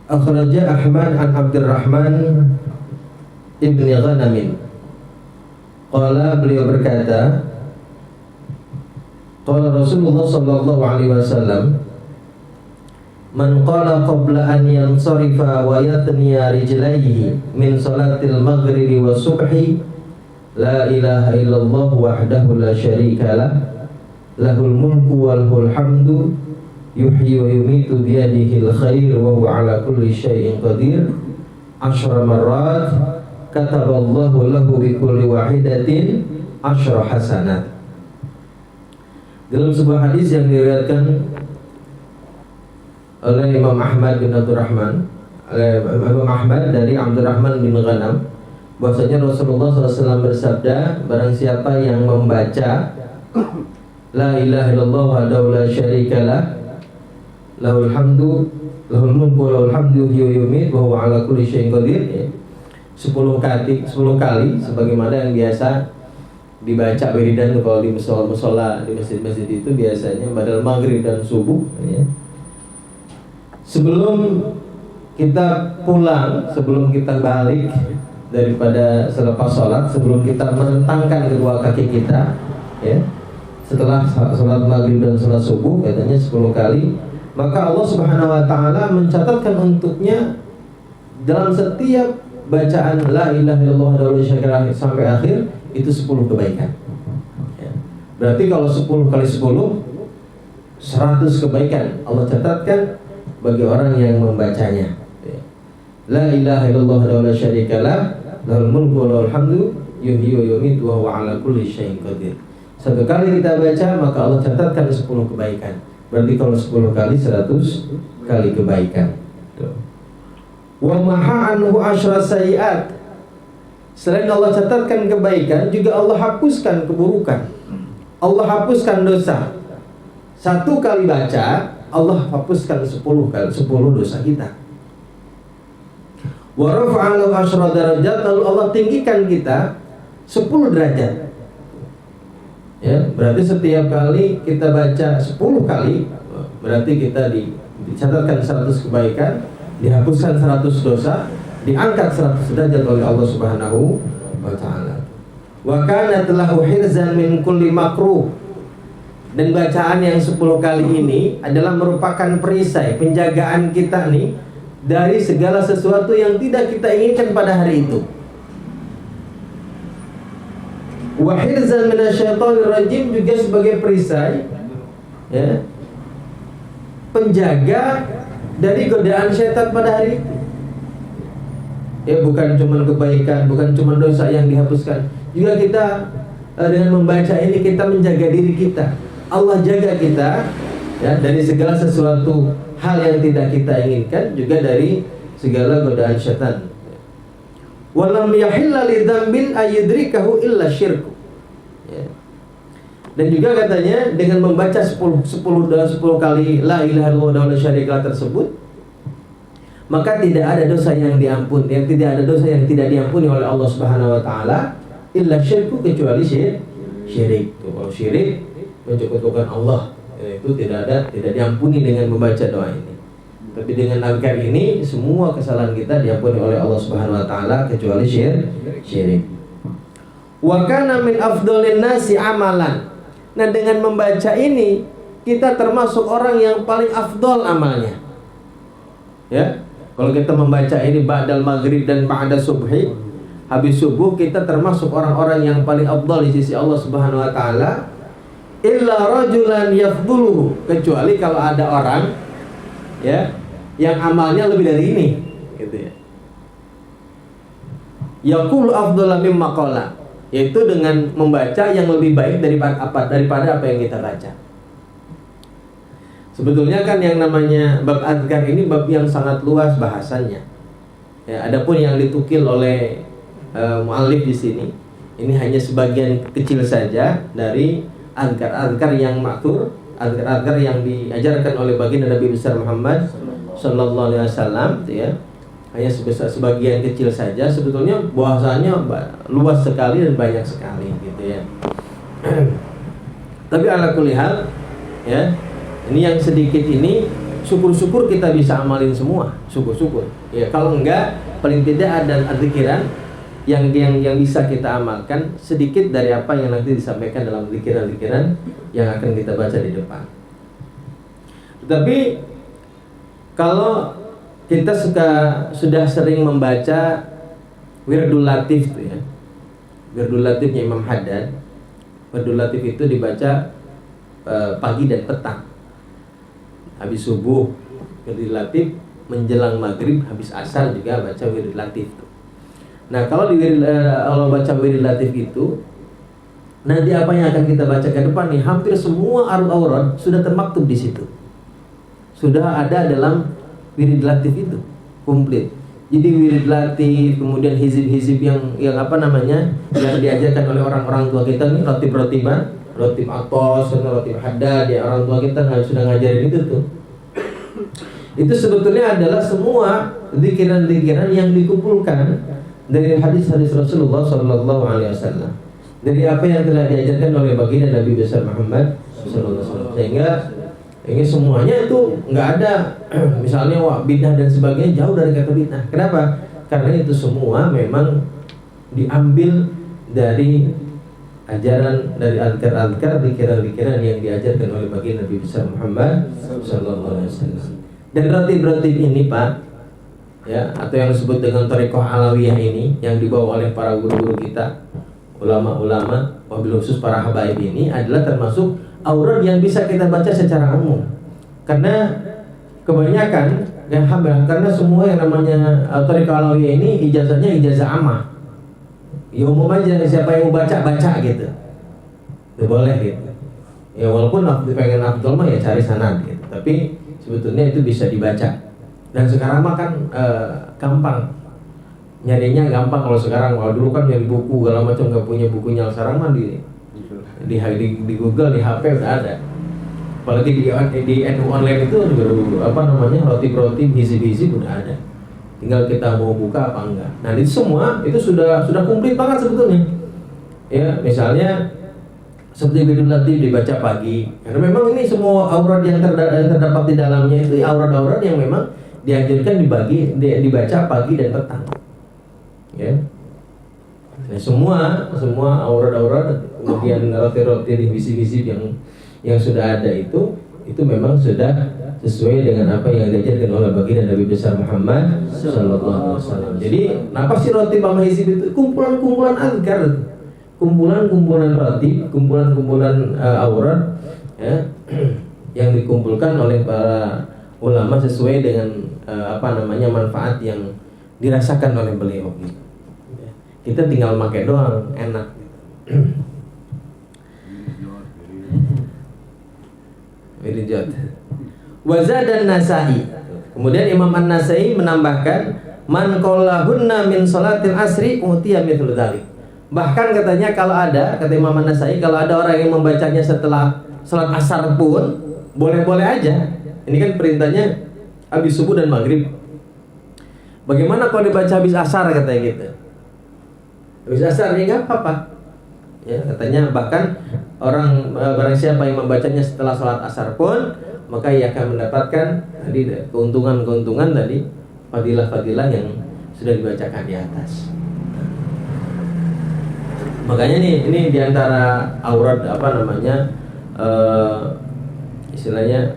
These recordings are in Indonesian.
Akhraja Ahmad an Abdurrahman ibn Ghanamin. Qala, beliau berkata, qala Rasulullah sallallahu alaihi wasallam, man qala qabla an yansarifa wa yatniya rijlaihi min salatil maghribi wa subhi la ilaha illallah wahdahu la syarika lah, lahul mulku wa lahul hamdu, yuhyi wa yumitu biyadihil khair wa huwa ala kulli syai'in qadir, 10 marrat, kataballahu lahu bi kulli wahidatin 10 hasanat. Dalam sebuah hadis yang diriwayatkan oleh Imam Ahmad bin Abdurrahman, Imam Ahmad dari Abdurrahman bin Ghanam, bahwasanya Rasulullah SAW bersabda, barang siapa yang membaca la ilaha illallah wahdahu la syarikalah, lahul hamdu, lahul mulku wa lahul hamdu, yuhyi wa yumiitu wa huwa ala kulli syai'in qadir, 10 kali sebagaimana yang biasa dibaca wiridan kalau di musola di masjid-masjid itu biasanya badal maghrib dan subuh ya. Sebelum kita pulang, sebelum kita balik daripada selepas sholat, sebelum kita merentangkan kedua kaki kita ya, setelah sholat maghrib dan sholat subuh katanya 10 kali, maka Allah Subhanahu wa taala mencatatkan untuknya dalam setiap bacaan la ilaha illallah wa la syarika sampai akhir itu 10 kebaikan ya. Berarti kalau 10 kali 10 100 kebaikan Allah catatkan bagi orang yang membacanya ya. La ilaha illallah wa la syarika lah, lahul mulku wa lahul hamdu, yuhyi wa yumiitu wa huwa ala kulli syai'in qadir. Satu kali kita baca maka Allah catatkan 10 kebaikan. Berarti kalau 10 kali 100 kali kebaikan. Wa maha anhu 10 sayiat. Selain Allah catatkan kebaikan, juga Allah hapuskan keburukan. Allah hapuskan dosa. Satu kali baca, Allah hapuskan 10 dosa kita. Wa rafa'a lahu 10 darajat, lalu Allah tinggikan kita 10 derajat. Ya, berarti setiap kali kita baca 10 kali, berarti kita dicatatkan 100 kebaikan, dihapuskan 100 dosa, diangkat 100 derajat oleh Allah Subhanahu wa taala. Wa kanat lahu hirzan min kulli makruh. Dan bacaan yang 10 kali ini adalah merupakan perisai, penjagaan kita nih dari segala sesuatu yang tidak kita inginkan pada hari itu. Wa hirzan minasyaitonir rajim, juga sebagai perisai ya, penjaga dari godaan syaitan pada hari itu. Ya, bukan cuma kebaikan, bukan cuma dosa yang dihapuskan, juga kita dengan membaca ini kita menjaga diri kita. Allah jaga kita ya dari segala sesuatu hal yang tidak kita inginkan, juga dari segala godaan syaitan. Walam yahilla lidzambin ayyudrikahu illa syirku ya. Dan juga katanya dengan membaca 10 kali la ilaha illallah wa la syarika tersebut, maka tidak ada dosa yang diampuni, tidak ada dosa yang tidak diampuni oleh Allah Subhanahu wa taala illa syirku, kecuali syirik. Kalau syirik menyekutukan Allah ya, itu tidak diampuni dengan membaca doa ini. Tapi dengan azkar ini semua kesalahan kita diampuni oleh Allah Subhanahu wa taala kecuali syirik. Wa kana min afdhalin nasi amalan. Nah, dengan membaca ini kita termasuk orang yang paling afdol amalnya. Ya. Kalau kita membaca ini ba'dal maghrib dan ba'da subhi, habis subuh, kita termasuk orang-orang yang paling afdol di sisi Allah Subhanahu wa taala. Illa rajulan yafduluhu, kecuali kalau ada orang ya yang amalnya lebih dari ini gitu ya. Yaqulu afdhala mimma qala, yaitu dengan membaca yang lebih baik daripada apa yang kita baca. Sebetulnya kan yang namanya bab azkar ini bab yang sangat luas bahasanya. Ya, adapun yang ditukil oleh muallif di sini, ini hanya sebagian kecil saja dari azkar-azkar yang maksur, azkar-azkar yang diajarkan oleh baginda Nabi besar Muhammad sallallahu alaihi wasallam ya. Hanya sebagian kecil saja, sebetulnya bahasanya luas sekali dan banyak sekali gitu ya. Tapi ala kulli hal ya, ini yang sedikit ini syukur-syukur kita bisa amalin semua, syukur-syukur. Ya, kalau enggak, paling tidak ada zikiran yang bisa kita amalkan sedikit dari apa yang nanti disampaikan dalam zikiran-zikiran yang akan kita baca di depan. Tetapi kalau kita sudah sering membaca Wirdul Latif tuh ya, Wirdul Latifnya Imam Haddad. Wirdul Latif itu dibaca pagi dan petang, habis subuh Wirdul Latif, menjelang maghrib, habis asar juga baca Wirdul Latif. Nah, kalau kalau baca Wirdul Latif itu, nanti apa yang akan kita baca ke depan nih, hampir semua aurat sudah termaktub di situ, sudah ada dalam Wirdul Latif itu komplit. Jadi Wirdul Latif, kemudian hizib-hizib yang apa namanya, yang diajarkan oleh orang-orang tua kita nih, rotib-rotiban, rotib Atos, rotib Haddad, ya orang tua kita sudah ngajarin itu tuh. Itu sebetulnya adalah semua zikiran-zikiran yang dikumpulkan dari hadis-hadis Rasulullah SAW, dari apa yang telah diajarkan oleh baginda Nabi besar Muhammad SAW. Sehingga ini semuanya itu nggak ada misalnya bidah dan sebagainya, jauh dari kata bidah. Kenapa? Karena itu semua memang diambil dari ajaran, dari azkar-azkar, zikiran-zikiran yang diajarkan oleh baginda Nabi besar Muhammad SAW. Dan rotib-rotib ini Pak, ya, atau yang disebut dengan Thariqah Alawiyah ini, yang dibawa oleh para guru-guru kita, ulama-ulama, wabil khusus para habaib ini, adalah termasuk aurat yang bisa kita baca secara umum. Karena kebanyakan yang karena semua yang namanya Thariqah Alawiyah ini ijazahnya ijazah ammah, ya umum aja, siapa yang mau baca gitu, ya boleh gitu. Ya walaupun pengen afdal mah ya cari sanad gitu, tapi sebetulnya itu bisa dibaca. Dan sekarang mah kan gampang nyarinya, gampang kalau sekarang. Kalau dulu kan nyari buku segala macam nggak punya bukunya, sekarang mah di Google, di HP udah ada. Apalagi di NU online itu apa namanya, rotib-rotib, hizib-hizib udah ada. Tinggal kita mau buka apa enggak. Nah itu semua itu sudah komplit banget sebetulnya. Ya misalnya seperti Wirdul Latif dibaca pagi, karena memang ini semua aurat yang terdapat di dalamnya itu aurat-aurat yang memang dianjurkan dibaca pagi dan petang. Ya. Nah, semua aurat-aurat, kemudian roti-roti, visi-visi yang sudah ada itu memang sudah sesuai dengan apa yang diajarkan oleh baginda Nabi besar Muhammad sallallahu alaihi wasallam. Jadi, apa sih roti sama hizib itu? Kumpulan-kumpulan azkar, kumpulan-kumpulan roti, kumpulan-kumpulan aurat, ya, yang dikumpulkan oleh para ulama sesuai dengan apa namanya, manfaat yang dirasakan oleh beliau. Kita tinggal pakai doang, enak. Wirijat. Wazad dan Nasai. Kemudian Imam An-Nasai menambahkan, man qallahunna min salatil asri utiya mithlu dzalik. Bahkan katanya kalau ada, kata Imam An-Nasai, kalau ada orang yang membacanya setelah salat asar pun boleh-boleh aja. Ini kan perintahnya habis subuh dan maghrib. Bagaimana kalau dibaca habis asar, katanya gitu. Habis asar ini nggak apa-apa. Ya, katanya bahkan orang barang siapa yang membacanya setelah salat asar pun, maka ia akan mendapatkan tadi keuntungan tadi, fadilah-fadilah yang sudah dibacakan di atas. Makanya ini diantara aurat apa namanya, istilahnya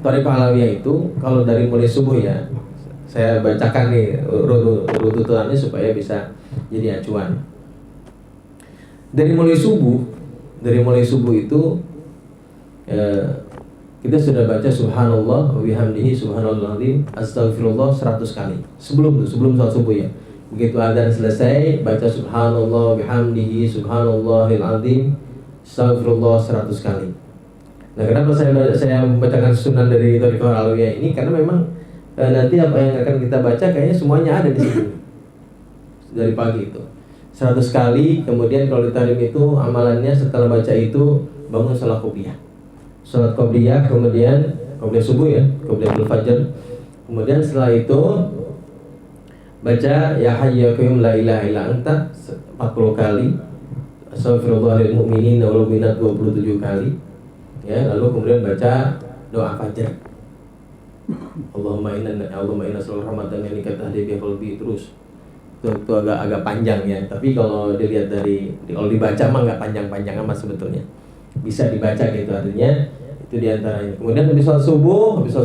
Thariqah Alawiyah itu, kalau dari mulai subuh ya, saya bacakan nih rututannya supaya bisa jadi acuan. Dari mulai subuh itu kita sudah baca subhanallah wa bihamdihi subhanallahil azim astaghfirullah 100 kali. Sebelum salat subuh ya. Begitu adzan selesai, baca subhanallah wa bihamdihi subhanallahil azim astaghfirullah 100 kali. Nah, kenapa saya membacakan sunan dari Thariqah Alawiyah ini? Karena memang nanti apa yang akan kita baca kayaknya semuanya ada di sini. Dari pagi itu 100 kali. Kemudian kalau ditarik itu amalannya setelah baca itu bangun salat qobliyah, kemudian qobliyah subuh ya, qobliyatul fajr. Kemudian setelah itu baca ya hayyu ya qayyum la ilaha illa anta 40 kali, astaghfirullahal mu'minin wal mu'minat 27 kali. Ya, lalu kemudian baca doa fajar. Allahumma inna sallallahu rahmatan innaka tahdi bi qalbi terus. Itu agak panjang ya, tapi kalau dilihat kalau dibaca mah nggak panjang-panjang amat sebetulnya. Bisa dibaca gitu artinya itu diantaranya. Kemudian habis sholat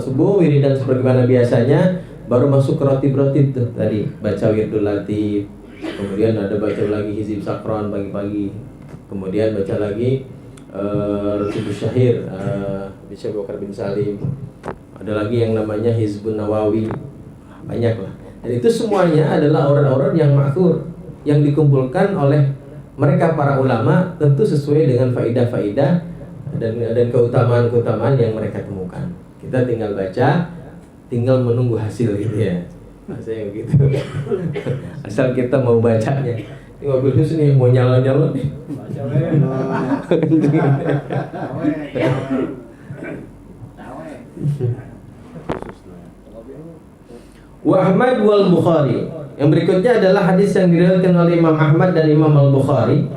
subuh wiridan sebagaimana biasanya, baru masuk ke rotib tuh tadi baca wirdul latif. Kemudian ada baca lagi hizib sakron pagi-pagi. Kemudian baca lagi Rotibus Syahir bisa Bakar bin Salim. Ada lagi yang namanya Hizbun Nawawi. Banyak lah. Dan itu semuanya adalah orang-orang yang ma'thur, yang dikumpulkan oleh mereka para ulama, tentu sesuai dengan faidah-faidah dan keutamaan-keutamaan yang mereka temukan. Kita tinggal baca, tinggal menunggu hasil gitu ya. Saya gitu. Asal kita mau bacanya. Ini mobil khusus nih mau nyala-nyala nih. Wa Ahmad wal Bukhari. Yang berikutnya adalah hadis yang diriwayatkan oleh Imam Ahmad dan Imam Al-Bukhari.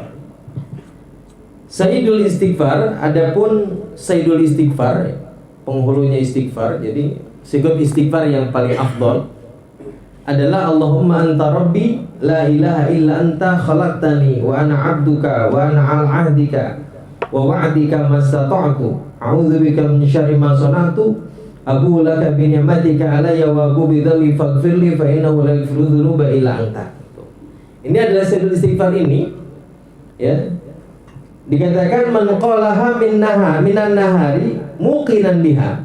Sayyidul Istighfar, adapun Sayyidul Istighfar, penghulunya istighfar, jadi sigot istighfar yang paling afdal adalah Allahumma anta rabbi la ilaha illa anta khalaqtani wa ana 'abduka wa ana 'ala 'ahdika wa wa'dika mastata'tu a'udzubika min syarri ma sana'tu abu laka bi ni'matika alayya wa abu bi dhanbi faghfirli fa innahu la yaghfiru dzunuba illa anta. Ini adalah sayyidul istighfar ini ya. Dikatakan man qalaha minan nahari muqinan biha.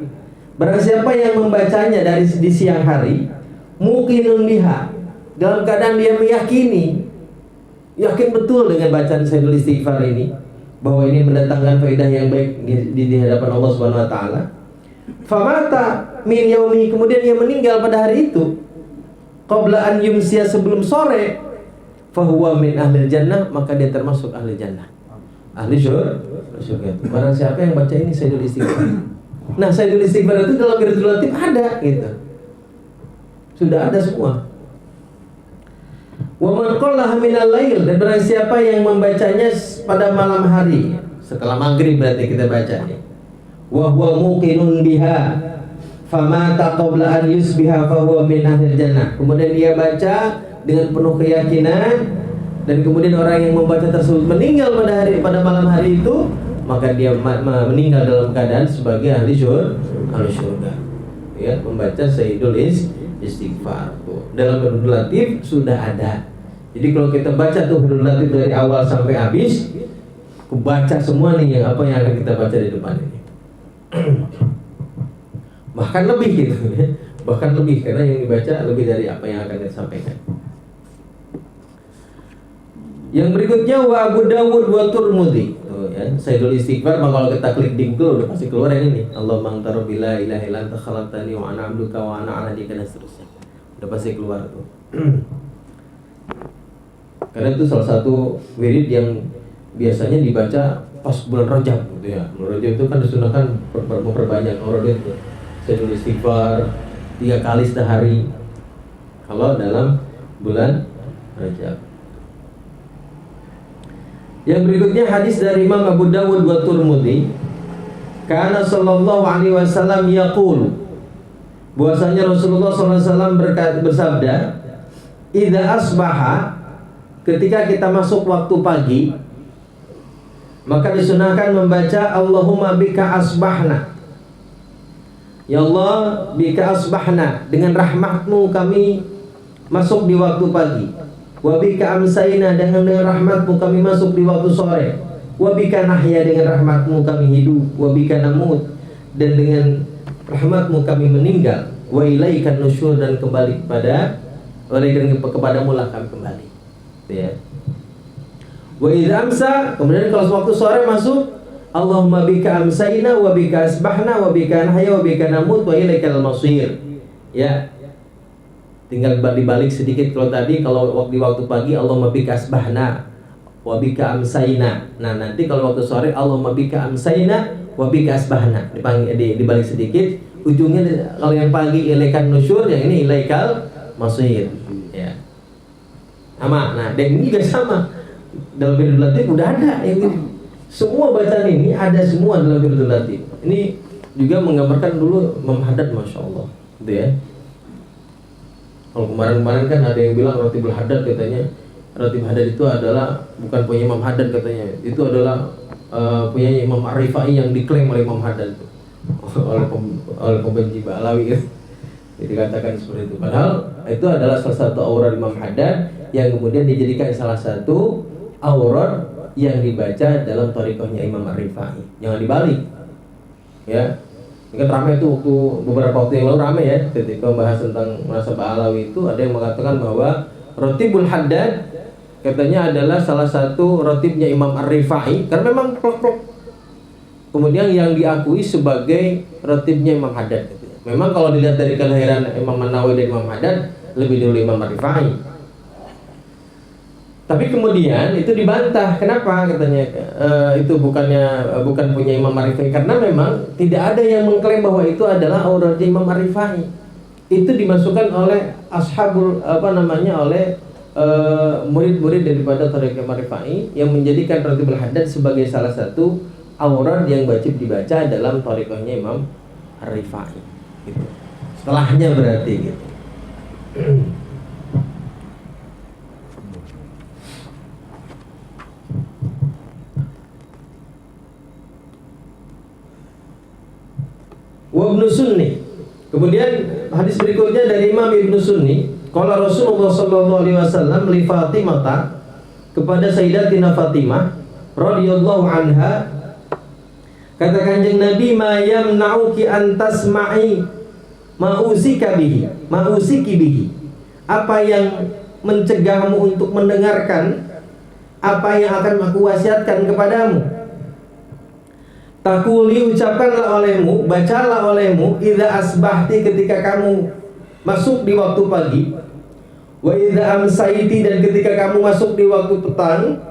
Barang siapa yang membacanya di siang hari, muqinun biha, dalam keadaan dia meyakini, yakin betul dengan bacaan sayyidul istighfar ini bahwa ini mendatangkan faedah yang baik di hadapan Allah Subhanahu wa taala. Famata min yaumi, kemudian dia meninggal pada hari itu, qabla an yumsiya, sebelum sore, fahuwa min ahli jannah, maka dia termasuk ahli jannah, ahli surga. Barang siapa yang baca ini sayyidul istighfar. Nah, sayyidul istighfar itu dalam wirdul latif ada gitu. Sudah ada semua. Wa man qalaha minal lail, dan barang siapa yang membacanya pada malam hari, setelah maghrib berarti kita bacanya. Wa huwa muqinun biha famata qabla an yusbiha fa huwa min ahli jannah. Kemudian dia baca dengan penuh keyakinan, dan kemudian orang yang membaca tersebut meninggal pada malam hari itu, maka dia meninggal dalam keadaan sebagai ahli surga. Ya, membaca sayyidul istighfar tuh. Dalam wirdul latif sudah ada. Jadi kalau kita baca tuh wirdul latif dari awal sampai habis, kebaca semua nih yang akan kita baca di depan ini. Bahkan lebih gitu ya. Bahkan lebih, karena yang dibaca lebih dari apa yang akan kita sampaikan. Yang berikutnya wa Abu Dawud wa Tirmidzi. Ya, sayyidul istighfar, maka kalau kita klik di Google udah pasti keluar yang ini. Allahumma anta rabbi la ilaha illa anta khalaqtani wa ana 'abduka wa ana 'ala dika, dan seterusnya. Udah pasti keluar tuh. Karena itu salah satu wirid yang biasanya dibaca pas bulan Rajab gitu ya. Bulan Rajab itu kan disunahkan memperbanyak orang itu. Sayyidul istighfar 3 kali sehari kalau dalam bulan Rajab. Yang berikutnya hadis dari Imam Abu Dawud wa Tirmidzi, kana sallallahu alaihi wasallam yaqul, bahwasanya Rasulullah SAW bersabda, idza asbaha, ketika kita masuk waktu pagi, maka disunahkan membaca Allahumma bika asbahna, ya Allah bika asbahna, dengan rahmatmu kami masuk di waktu pagi. Wa bika amsayna, dengan rahmatmu kami masuk di waktu sore. Wa bika nahya, dengan rahmatmu kami hidup. Wa bika namut, dan dengan rahmatmu kami meninggal. Wa ilaikan nusyur, dan kembali kepadamu lah kami kembali. Ya. Wa idza amsa, kemudian kalau waktu sore masuk, Allahumma bika amsayna wa bika asbahna wa bika nahya wa bika namut wa ilaikal masir. Ya. Tinggal dibalik sedikit. Kalau tadi di waktu pagi Allahumma bika asbahna wa bika amsayna. Nah, nanti kalau waktu sore Allahumma bika amsayna wa bika asbahna. Dibalik sedikit. Ujungnya kalau yang pagi ilaikan nusyur, yang ini ilaikal masir. Ya. Sama. Nah, dan ini juga sama. Dalam wirdul latif udah ada yang ini. Semua bacaan ini ada semua dalam wirdul latif. Ini juga menggambarkan dulu Imam Haddad, Masya Allah gitu ya. Kalau kemarin-kemarin kan ada yang bilang Ratibul Haddad, katanya Ratib Haddad itu adalah bukan punya Imam Haddad, katanya itu adalah punya Imam Ar-Rifai yang diklaim oleh Imam Haddad oleh pembenci Ba'alawi. Jadi dikatakan seperti itu. Padahal itu adalah salah satu aurad Imam Haddad yang kemudian dijadikan salah satu aurad yang dibaca dalam thariqahnya Imam Ar-Rifai. Jangan dibalik. Ya. Ini kan ramai itu beberapa waktu yang lalu ramai ya, ketika membahas tentang mazhab Ba'alawi itu ada yang mengatakan bahwa Ratibul Haddad katanya adalah salah satu ratibnya Imam Ar-Rifai karena memang plek-plek. Kemudian yang diakui sebagai ratibnya Imam Haddad. Memang kalau dilihat dari kelahiran Imam An-Nawawi dan Imam Haddad lebih dulu Imam Ar-Rifai. Tapi kemudian itu dibantah. Kenapa? Katanya itu bukan punya Imam Ar-Rifai, karena memang tidak ada yang mengklaim bahwa itu adalah auratnya Imam Ar-Rifai. Itu dimasukkan oleh oleh murid-murid daripada thariqah Imam Ar-Rifai yang menjadikan Ratibul Haddad sebagai salah satu aurat yang wajib dibaca dalam thariqahnya Imam Ar-Rifai. Gitu. Setelahnya berarti gitu. Wa Ibnu Sunni. Kemudian hadis berikutnya dari Imam Ibnu Sunni, qala Rasulullah sallallahu alaihi wasallam li Fatimah, kepada Sayyidatina Fatimah radhiyallahu anha, kata Kanjeng Nabi, ma yamna'uki an tasma'i ma'usiki bihi, apa yang mencegahmu untuk mendengarkan apa yang akan aku wasiatkan kepadamu. Takuli, ucapkanlah olehmu, bacalah olehmu, idza asbahti, ketika kamu masuk di waktu pagi, wa idza amsaiti, dan ketika kamu masuk di waktu petang,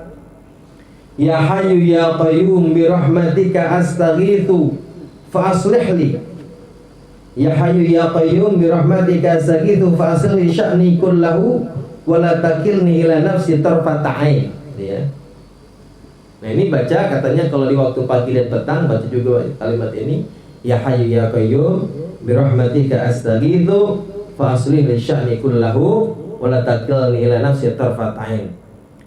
ya hayyu ya qayyum bi rahmatika astaghitsu fa aslih li, ya hayyu ya qayyum bi rahmatika astaghitsu fa aslih li sya'ni kullahu wa la takilni ila nafsi tarfata ain. Ya. Nah ini baca katanya kalau di waktu pagi dan petang, baca juga kalimat ini, ya hayyu ya qayyum bi rahmatika astaghitsu fa aslih li sya'ni kullahu wa la takilni ila nafsi tarfata ain.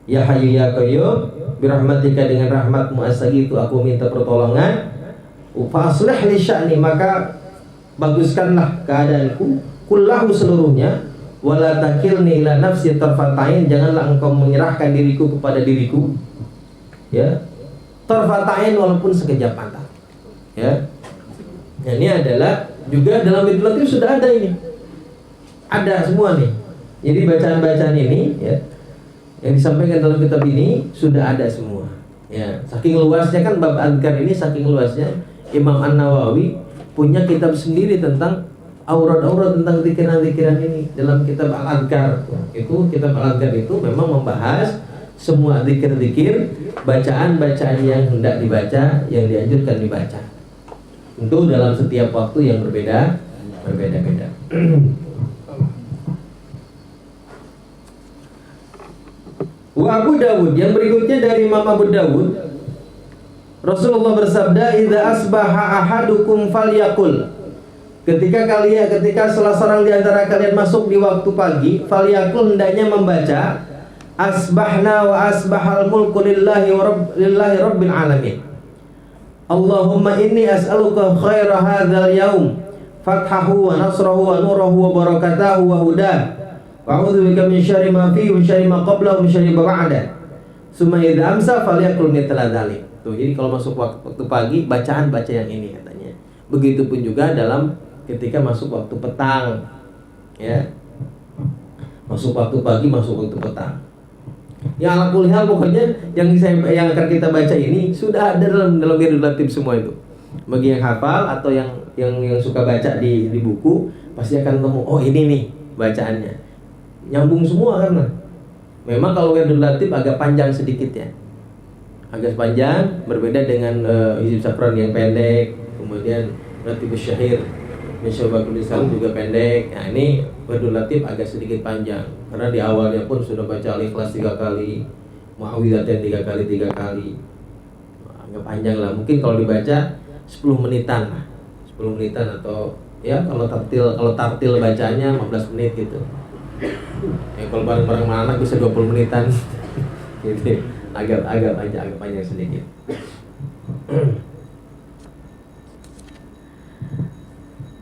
Ya hayyu ya qayyum bi rahmatika, dengan rahmatmu astaghitsu, aku minta pertolongan, fa aslih li sya'ni, maka baguskanlah keadaanku, kullahu, seluruhnya, wala takilni ila nafsi tarfatain, janganlah engkau menyerahkan diriku kepada diriku, ya, tarfatain, walaupun sekejap mata, ya. Nah, ini adalah juga dalam Idul Latif sudah ada ini, ada semua nih. Jadi bacaan-bacaan ini, ya, yang disampaikan dalam kitab ini sudah ada semua, ya. Saking luasnya kan bab Adhkar ini, saking luasnya Imam An-Nawawi punya kitab sendiri tentang aurat-aurat, tentang zikiran-zikiran ini dalam kitab Al-Adhkar. Itu kitab Al-Adhkar itu memang membahas semua zikir-zikir, bacaan-bacaan yang hendak dibaca, yang dianjurkan dibaca. Tentu dalam setiap waktu yang berbeda-beda. Wa Abu Dawud, yang berikutnya dari Imam Abu Dawud, Rasulullah bersabda, idza asbaha ahadukum falyaqul, ketika salah seorang di antara kalian masuk di waktu pagi, falyaqul, hendaknya membaca, asbahna wa asbahal mulku lillahi rabbil alamin, Allahumma inni as'aluka khaira hadzal yaum, fathahu wa nasrahu wa nurahu wa barakatahu wa hudah, wa a'udzubika min syarri ma fihi wa syarri ma qablahu wa min syarri ma ba'da, summa idza amsa falyaqul mithla dzalik. Tuh, jadi kalau masuk waktu pagi, bacaan baca yang ini katanya. Begitupun juga dalam ketika masuk waktu petang, ya. Masuk waktu pagi, masuk waktu petang. Ya, ala kulli hal, pokoknya yang akan kita baca ini sudah ada dalam Idul Latif semua itu. Bagi yang hafal atau yang suka baca di buku, pasti akan ketemu, oh ini nih bacaannya. Nyambung semua karena memang kalau Idul Latif agak panjang sedikit ya. Agak panjang, berbeda dengan Hizib Safran yang pendek, kemudian Latifus Syahir Syabakul Islam juga pendek. Nah ini Idul Latif agak sedikit panjang karena di awalnya pun sudah baca Al-Ikhlas 3 kali, Muawwidzatain 3 kali. Agak panjang lah, mungkin kalau dibaca 10 menitan lah, 10 10 menitan atau ya kalau tartil bacanya 15 menit gitu. Ya kalau bareng-bareng sama anak bisa 20 menitan. Gitu. Agak panjang sedikit.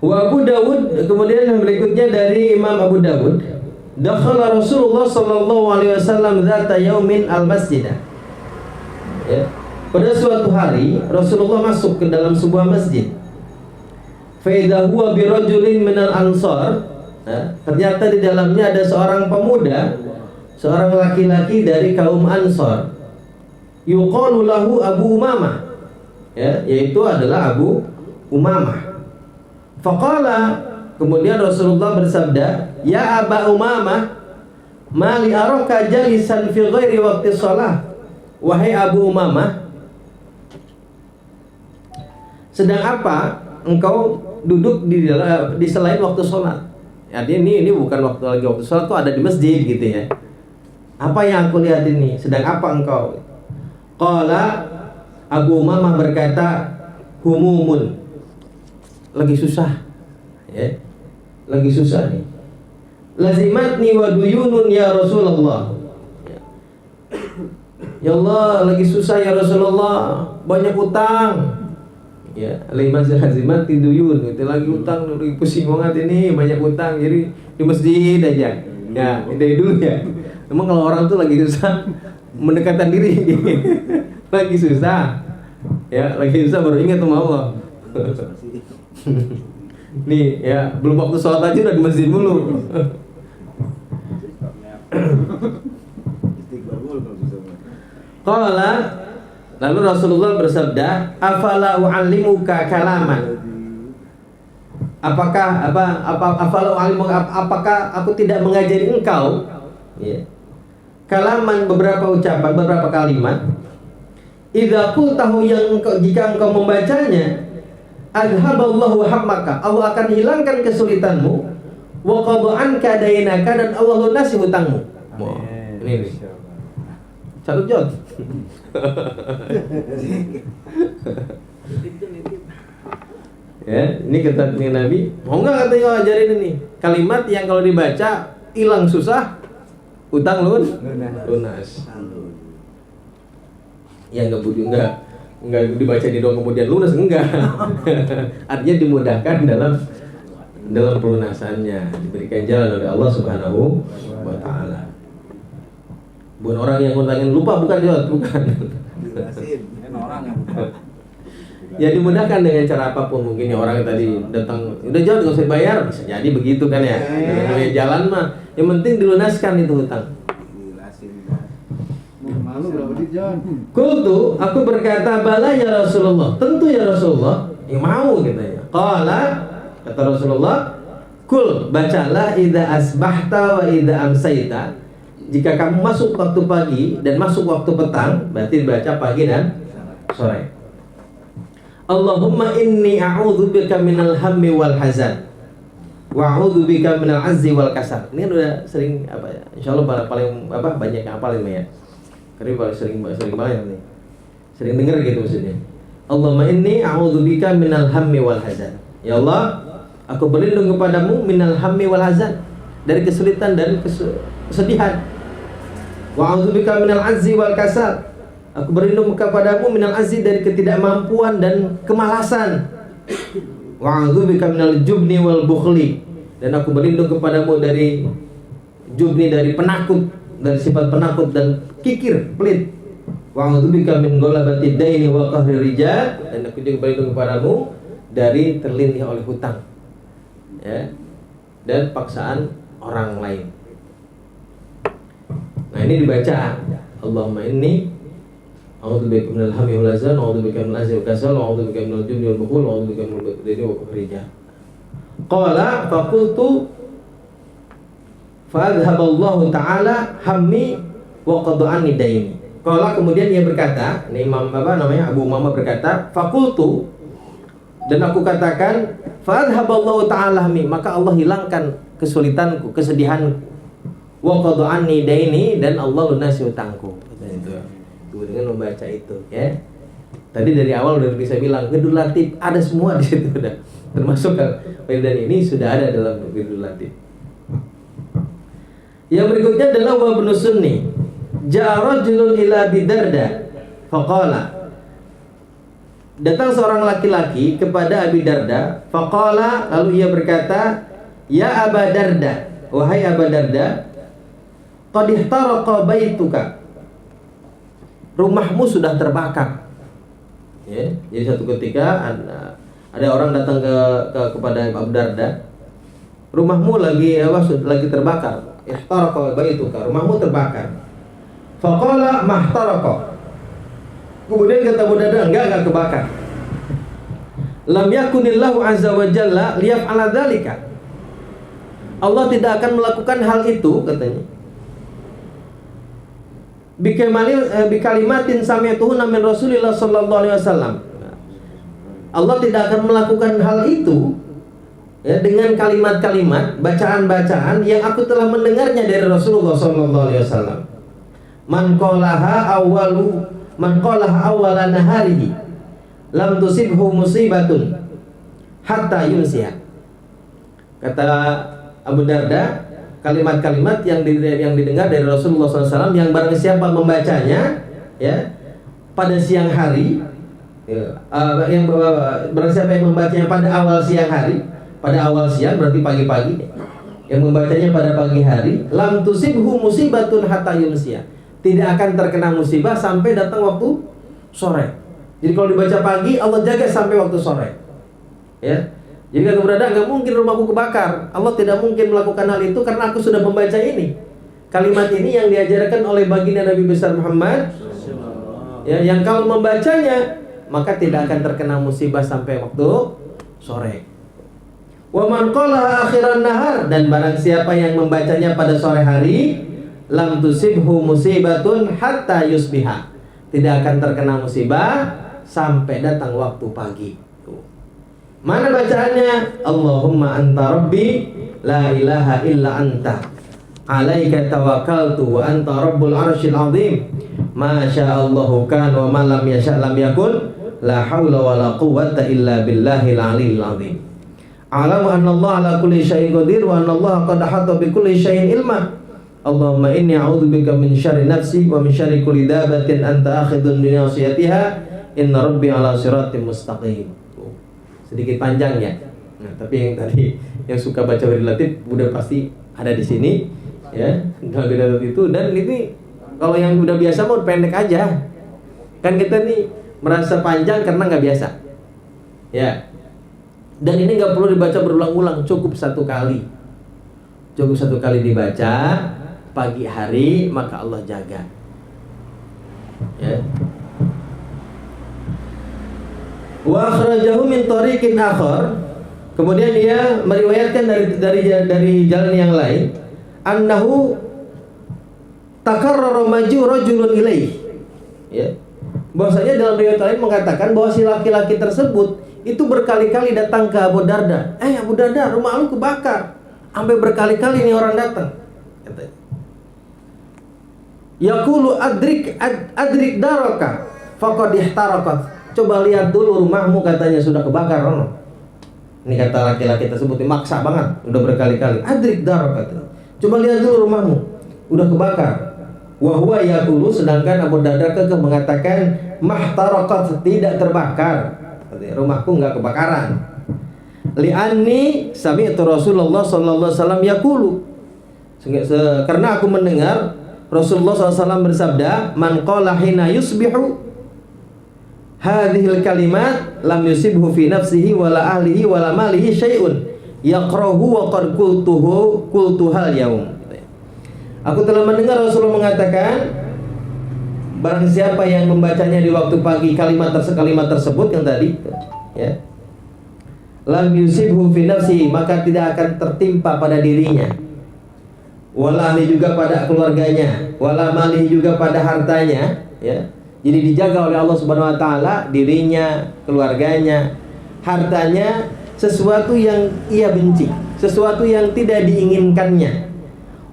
Wa Abu Dawud, kemudian yang berikutnya dari Imam Abu Dawud, dakhala Rasulullah sallallahu alaihi wasallam dzata yaumin al-masjid. Ya. Pada suatu hari Rasulullah masuk ke dalam sebuah masjid. Fa idza huwa bi rajulin minal ansar. Ternyata di dalamnya ada seorang pemuda, seorang laki-laki dari kaum Ansar. Yuqalu lahu Abu Umamah. Ya, yaitu adalah Abu Umamah. Faqala, kemudian Rasulullah bersabda, "Ya Aba Umamah, ma li araka jalisan fi ghairi waqti shalah." Wahai Abu Umamah, sedang apa engkau duduk di selain waktu sholat? Artinya ini bukan waktu sholat, tuh ada di masjid gitu ya. Apa yang aku lihat ini? Sedang apa engkau? Qala, Abu Umamah berkata, humumun, lagi susah ya, lagi susah nih. Lazimatni wa duyunun ya Rasulullah. Ya Allah, lagi susah ya Rasulullah, banyak utang. Ya, lazimat duyun, itu lagi utang, lagi pusing banget ini, banyak utang, jadi di masjid aja. Ya, dari dulu ya. Emang kalau orang tuh lagi susah mendekatkan diri, lagi susah, ya, lagi susah baru ingat sama Allah. Nih, ya, belum waktu sholat aja udah di masjid mulu. Qala, lalu Rasulullah bersabda, afala u'allimuka kalaman. Apakah aku tidak mengajari engkau ya, kalaman, beberapa ucapan, beberapa kalimat. Idza qultahu, yang jika engkau membacanya, adhaballahu hammaka, Allah akan hilangkan kesulitanmu, wa qada anka dainaka, dan Allah lunasi hutangmu. Wow. Ini Carut Jod. Ya, ini kata Nabi, mau nggak katanya ajarin ini kalimat yang kalau dibaca hilang susah, utang lunas. Ya enggak dibaca di doang kemudian lunas, enggak. Artinya dimudahkan dalam pelunasannya, diberikan jalan oleh Allah Subhanahu wa taala. Bukan orang yang ngutangin lupa, bukan. Ya dimudahkan dengan cara apapun. Mungkin ya orang yang tadi datang udah jauh nggak usah bayar, bisa jadi begitu kan ya. Namanya jalan mah, yang penting dilunaskan itu hutang. Malu berapa John? Kultu, aku berkata, bala ya Rasulullah, tentu ya Rasulullah, yang mau katanya. Qala, kata Rasulullah, kul, bacalah idza asbahta wa idza amsayta. Jika kamu masuk waktu pagi dan masuk waktu petang, berarti dibaca pagi dan sore. Allahumma inni a'udzubika minal hammi wal hazan wa a'udzubika minal azzi wal kasal. Ini kan udah sering apa ya? Insyaallah paling banyak yang hafal ini ya. Karena paling sering banget nih. Sering dengar gitu maksudnya. Allahumma inni a'udzubika minal hammi wal hazan. Ya Allah, aku berlindung kepadamu minal hammi wal hazan, dari kesulitan dan kesedihan. Wa a'udzubika minal azzi wal kasal. Aku berlindung kepadamu minal azzi, dari ketidakmampuan dan kemalasan. Wa a'udzubika minal jubni wal bukhli. Dan aku berlindung kepadamu dari jubni, dari penakut, dari sifat penakut dan kikir, pelit. Wa a'udzubika min ghalabati daini wa qahri rijal. Dan aku juga berlindung kepadamu dari terlindih oleh hutang, ya, dan paksaan orang lain. Nah ini dibaca, Allahumma inni a'udzubika minal hammi wal hazan, a'udzubika minal azzi wal kasal, a'udzubika minal jubni wal bukhul, a'udzubika minal daini wa qahri rijal. Qala faqultu fa'adhaballahu ta'ala hammi wa qada'ani daini. Qala, kemudian ia berkata, ini Abu Umamah berkata, faqultu, dan aku katakan, fa'adhaballahu ta'ala hammi, maka Allah hilangkan kesulitanku, kesedihanku, wa qada'ani daini, dan Allah lunasi hutangku. Itu dengan membaca itu, ya. Tadi dari awal udah bisa bilang, Gedul Latif ada semua di situ udah. Termasuk wiridan ini sudah ada dalam wiridul latif. Yang berikutnya adalah wa ibnu sunni. Ja'a rajulun ila Abi Darda faqala. Datang seorang laki-laki kepada Abi Darda, faqala, lalu ia berkata, "Ya Aba Darda, wahai Aba Darda, qad ihtaraqa baituka." Rumahmu sudah terbakar. Ya, jadi satu ketika ada orang datang kepada Abu Darda, rumahmu lagi terbakar. Ihtaraqa baituka, rumahmu terbakar. Faqala mahtaraqa. Kemudian kata Abu Darda, enggak kebakar. Lam yakunillahu azza wa jalla liyaf'ala dzalika. Allah tidak akan melakukan hal itu, katanya. Bikalimatin sami'tuhunna min Rasulillah sallallahu alaihi wasallam. Allah tidak akan melakukan hal itu ya, dengan kalimat-kalimat, bacaan-bacaan yang aku telah mendengarnya dari Rasulullah sallallahu alaihi wasallam. Man qalaha awwala naharihi lam tusibhu musibatun hatta yumsiha. Kata Abu Darda, kalimat-kalimat yang didengar dari Rasulullah SAW yang barang siapa membacanya ya pada siang hari ya, barang siapa yang membacanya pada awal siang hari, pada awal siang berarti pagi-pagi, yang membacanya pada pagi hari, lam tusibhu musibatun hatta yumsiha, tidak akan terkena musibah sampai datang waktu sore. Jadi kalau dibaca pagi, Allah jaga sampai waktu sore. Ya. Jadi kata berada, nggak mungkin rumahku kebakar. Allah tidak mungkin melakukan hal itu karena aku sudah membaca ini. Kalimat ini yang diajarkan oleh baginda Nabi besar Muhammad. Ya, yang kalau membacanya maka tidak akan terkena musibah sampai waktu sore. Wa man qala akhiran nahar, dan barang siapa yang membacanya pada sore hari, lam tusibhu musibatun hatta yusbiha, tidak akan terkena musibah sampai datang waktu pagi. Mana bacaannya? Allahumma anta rabbi la ilaha illa anta alaika tawakkaltu wa anta rabbul arsyil azim ma sya'allahu kan wa ma lam yasha' lam yakun la haula wa la quwwata illa billahil aliyil azim. Alamu anna Allah ala kulli syai'in qadir wa anna Allah qad ahata bi kulli syai'in ilma. Allahumma inni a'udzubika min syarri nafsi wa min syarri kulli dabatin anta akhidun bi nasiyatiha inna rabbi ala siratim mustaqim. Sedikit panjang ya. Nah, tapi yang tadi yang suka baca wirid latif udah pasti ada di sini ya. Kalau wirid latif itu, dan ini kalau yang udah biasa mau pendek aja. Kan kita nih merasa panjang karena nggak biasa. Ya. Dan ini nggak perlu dibaca berulang-ulang, cukup satu kali. Cukup satu kali dibaca pagi hari, maka Allah jaga. Ya. Wa akhrajahu min tariqin akhar, kemudian dia meriwayatkan dari jalan yang lain, annahu takarrara maju rajulun ilaih. Ya. Bahwasanya dalam riwayat lain mengatakan bahwa si laki-laki tersebut itu berkali-kali datang ke Abu Darda. Abu Darda, rumah lu kebakar. Sampai berkali-kali nih orang datang. Katanya. Yaqulu adrik daraka faqad ihtarakat. Coba lihat dulu rumahmu, katanya sudah kebakar. Ini kata laki-laki tersebut, maksa banget, udah berkali-kali. Adrik daraka. Coba lihat dulu rumahmu, udah kebakar. Wa huwa yaqulu, sedangkan Abu Darda kekeh mengatakan mahtarakat, tidak terbakar. Rumahku enggak kebakaran. Li'anni sami'tu Rasulullah sallallahu alaihi wasallam yaqulu, karena aku mendengar Rasulullah SAW bersabda, man qala hina yusbihu hadhil kalimat lam yusibhu fi nafsihi wala ahlihi wala malihi syai'un yaqrahu wa qad qultuhal yaum. Aku telah mendengar Rasulullah mengatakan, barang siapa yang membacanya di waktu pagi kalimat tersebut yang tadi ya, lam yusibhu fi nafsihi, maka tidak akan tertimpa pada dirinya, wala ahli juga pada keluarganya, wala malihi juga pada hartanya ya. Jadi dijaga oleh Allah Subhanahu wa taala dirinya, keluarganya, hartanya, sesuatu yang ia benci, sesuatu yang tidak diinginkannya.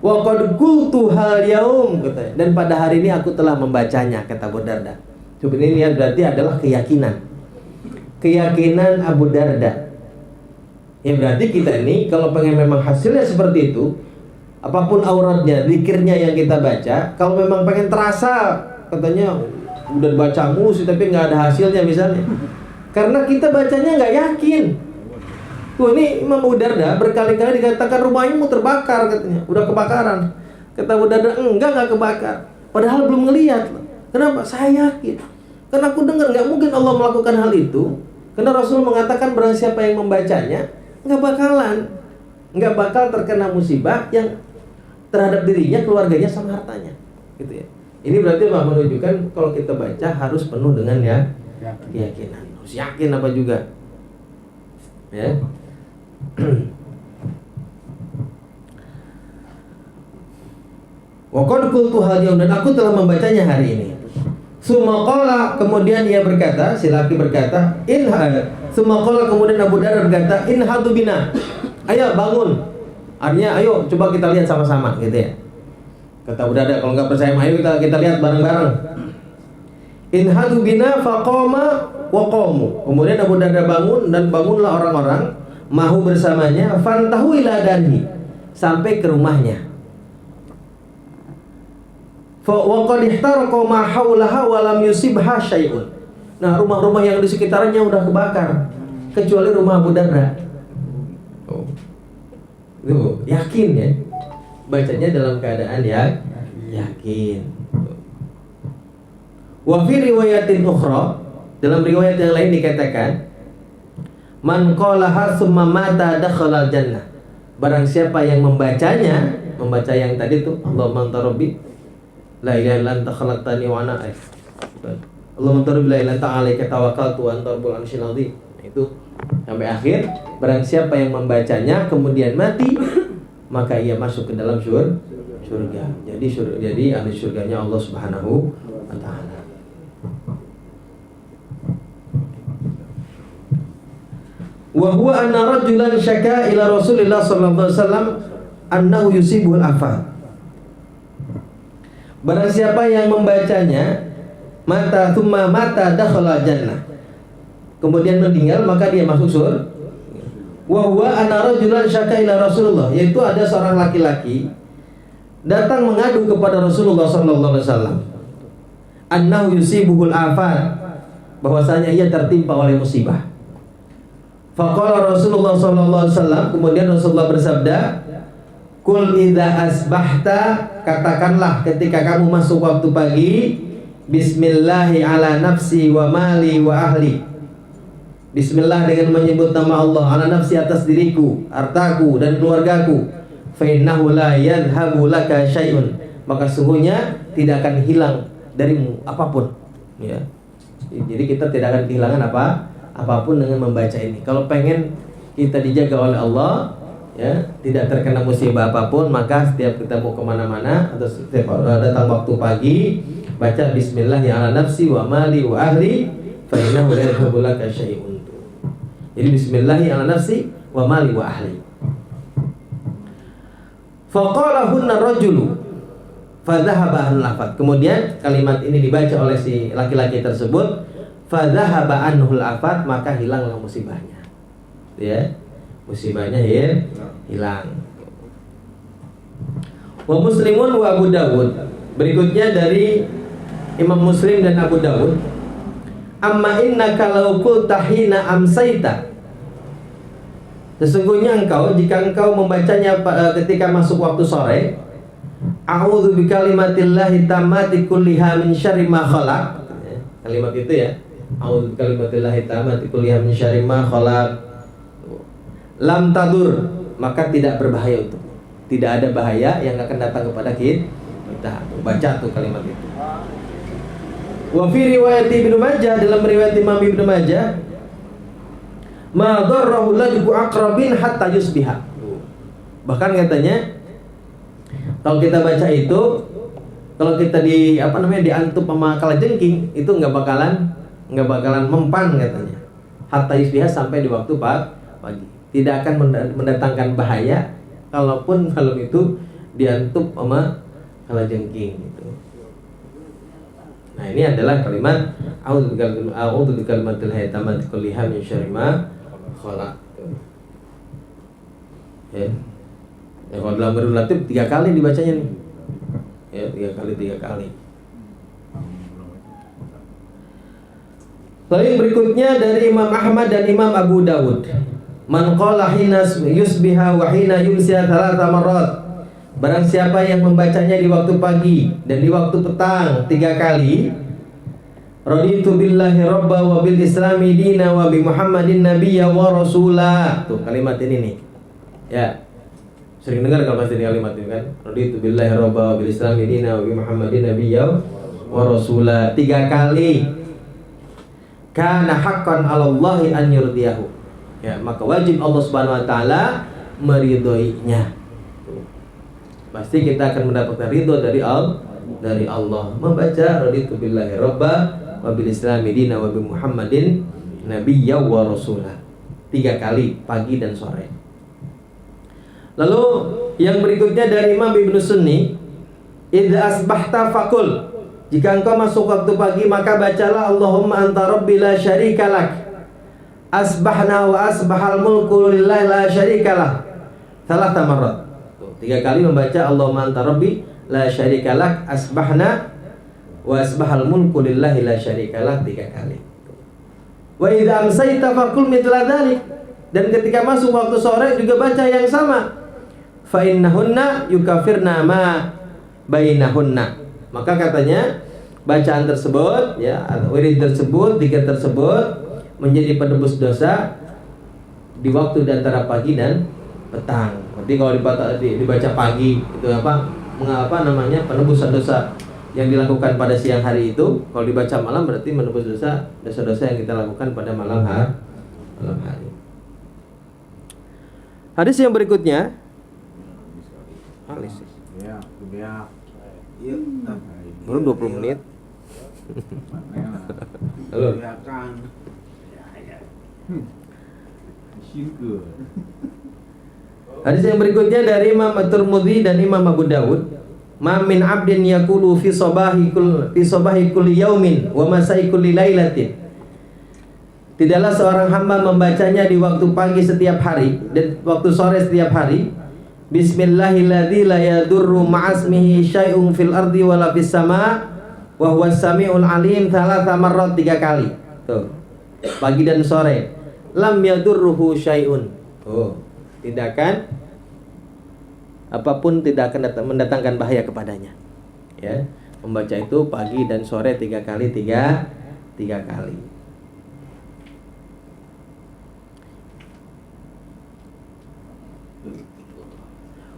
Wa qad qultu hal yaum, katanya, dan pada hari ini aku telah membacanya, kata Abu Darda. Sebenarnya ini berarti adalah keyakinan Abu Darda Ya berarti kita ini kalau pengen memang hasilnya seperti itu, apapun auratnya, zikirnya yang kita baca, kalau memang pengen terasa, katanya udah baca musi tapi nggak ada hasilnya misalnya, karena kita bacanya nggak yakin. Tuh ini Imam Abu Darda berkali-kali dikatakan rumahnya mau terbakar, katanya udah kebakaran. Kata Abu Darda enggak kebakar, padahal belum ngelihat. Kenapa? Saya yakin, karena aku dengar nggak mungkin Allah melakukan hal itu, karena Rasul mengatakan barang siapa yang membacanya nggak bakal terkena musibah yang terhadap dirinya, keluarganya, sama hartanya, gitu ya. Ini berarti menunjukkan kalau kita baca harus penuh dengan keyakinan, harus yakin apa juga, ya. Wa qad qultu hadhihi, dan aku telah membacanya hari ini. Summa qala, kemudian ia berkata, si laki berkata, summa qala, kemudian Abu Darda berkata, inhadu bina, ayo bangun. Artinya ayo coba kita lihat sama-sama, gitu ya. Kata Abu Darda, kalau nggak percaya ayo kita lihat bareng-bareng. Inhadu bina faqama wa qamu. Kemudian Abu Darda bangun dan bangunlah orang-orang mahu bersamanya, fantahu ila darhi, sampai ke rumahnya. Wa qad ihtaraqa ma haulaha wa lam yusibha syai'un. Nah, rumah-rumah yang di sekitarnya udah kebakar kecuali rumah Abu Darda. Tuh, yakin ya. Bacanya dalam keadaan yakin. Wa fi riwayatin ukhra, dalam riwayat yang lain dikatakan, man qalaha summa mata dakhala jannah. Barang siapa yang membacanya, membaca yang tadi tuh, Allahumma anta rabbi la ilaha illa anta khalaqtani wa ana Allahumma anta rabbi la ilaha illa anta alaika tawakkaltu wa anta rabbul arsyil azim. Itu sampai akhir. Barang siapa yang membacanya kemudian mati, maka ia masuk ke dalam surga. Jadi ahli surganya Allah Subhanahu wa taala. Wa huwa anna rajulan syaka ila Rasulillah sallallahu alaihi wasallam annahu yusibuhul afat. Barang siapa yang membacanya, thumma mata dakhala jannah, kemudian meninggal, maka dia masuk surga. Wa huwa anna rajulan syaka ila Rasulullah, yaitu ada seorang laki-laki datang mengadu kepada Rasulullah sallallahu alaihi wasallam annahu yusibuhul afat, bahwasanya ia tertimpa oleh musibah. Faqala Rasulullah sallallahu alaihi wasallam, kemudian Rasulullah bersabda, kul idza asbahta, katakanlah ketika kamu masuk waktu pagi, bismillahi ala nafsi wa mali wa ahli. Bismillah dengan menyebut nama Allah, ala nafsi atas diriku, hartaku dan keluargaku. Fa innahu la yadhhabu laka syai'un, maka sungguhnya tidak akan hilang darimu apapun, ya. Jadi kita tidak akan kehilangan apapun dengan membaca ini. Kalau pengen kita dijaga oleh Allah, ya, tidak terkena musibah apapun, maka setiap kita mau kemana-mana atau setiap datang waktu pagi, baca bismillah ya ala nafsi wa mali wa ahli fa innahu la yadhhabu laka syai'un. Jadi bismillah ya ala nafsi wa mali wa ahli. Faqalahunna rajulu fadhahaba anhul afat. Kemudian kalimat ini dibaca oleh si laki-laki tersebut, fadhahaba anhul afat, maka hilanglah musibahnya. Ya. Musibahnya hilang. Wa Muslimun wa Abu Dawud. Berikutnya dari Imam Muslim dan Abu Dawud, amma innaka law qulta hina amsayta, sesungguhnya jika engkau membacanya ketika masuk waktu sore, a'udzu bikalimatillahi tammati kulliha min syarri ma khalaq. Kalimat itu ya, a'udzu bikalimatillahi tammati kulliha min syarri ma khalaq. Lam tadur, maka tidak berbahaya untuk, tidak ada bahaya yang akan datang kepada kita. Baca tuh kalimat itu. Wa fi riwayat Ibnu Majah, dalam riwayat Imam Ibnu Majah, ma darrahu ladku aqrabin hatta yusbiha. Bahkan katanya kalau kita baca itu, kalau kita diantup sama kalajengking, itu nggak bakalan mempan katanya. Hatta yusbiha, sampai di waktu pagi. Tidak akan mendatangkan bahaya kalaupun malam itu diantup sama kalajengking gitu. Nah, ini adalah kalimat a'udzu bikalimatil tammati kulliha min syarri ma khalaq. Ya. Ya, kalau dalam relatif 3 kali dibacanya nih. Ya, 3 kali. Lalu yang berikutnya dari Imam Ahmad dan Imam Abu Dawud. Man qala hina yusbiha wa hina yumsiha 3 marrat. Barang siapa yang membacanya di waktu pagi dan di waktu petang 3 kali. Raditu billahi rabba wa bil islami dina wa bi Muhammadin nabiyya wa rasula. Tuh kalimat ini nih. Ya. Sering dengar kalau pasti kalimat ini kan. Raditu billahi rabba wa bil islami dina wa bi Muhammadin nabiyya wa rasula. 3 kali. Kana haqqan 'alallahi an yurdiyahu. Ya, maka wajib Allah Subhanahu wa taala meridhoinya. Pasti kita akan mendapatkan ridho dari Allah. Membaca raditu billahi rabba wa bil islami dina wa bi Muhammadin nabiyya wa rasulah. 3 kali pagi dan sore. Lalu yang berikutnya dari Imam Ibnu Sunni, idza asbahta faqul. Jika engkau masuk waktu pagi maka bacalah Allahumma anta rabbi la syarika lak. Asbahna wa asbahal mulku lillahi la syarika lah. 3 marrat. 3 kali membaca Allahumma anta rabbi la syarika lak, asbahna wa asbahal mulku lillahi la syarika lak 3 kali. Wa idza amsayta faqul mithla dzalik. Dan ketika masuk waktu sore juga baca yang sama. Fa innahunna yukafirna ma bainahunna. Maka katanya bacaan tersebut ya, wirid tersebut, 3 tersebut menjadi penebus dosa di waktu di antara pagi dan petang. Berarti kalau dibaca pagi itu apa namanya penebus dosa yang dilakukan pada siang hari itu, kalau dibaca malam berarti menebus dosa-dosa yang kita lakukan pada malam hari. Hadis yang berikutnya. Baru 20 menit. Halo. Hadis yang berikutnya dari Imam At-Tirmidzi dan Imam Abu Dawud. Ma min 'abdin yaqulu fi sabahi kulli yaumin wa masai kulli lailatin. Tidaklah seorang hamba membacanya di waktu pagi setiap hari dan waktu sore setiap hari. Bismillahilladzi la yadurru ma'asmihi syai'un fil ardi wala fis sama' wa huwas samiul alim 3 marrat 3 kali. Tuh. Pagi dan sore. Lam yadurruhu syai'un. Oh, tidak akan apapun tidak akan mendatangkan bahaya kepadanya. Ya. Membaca itu pagi dan sore 3 kali.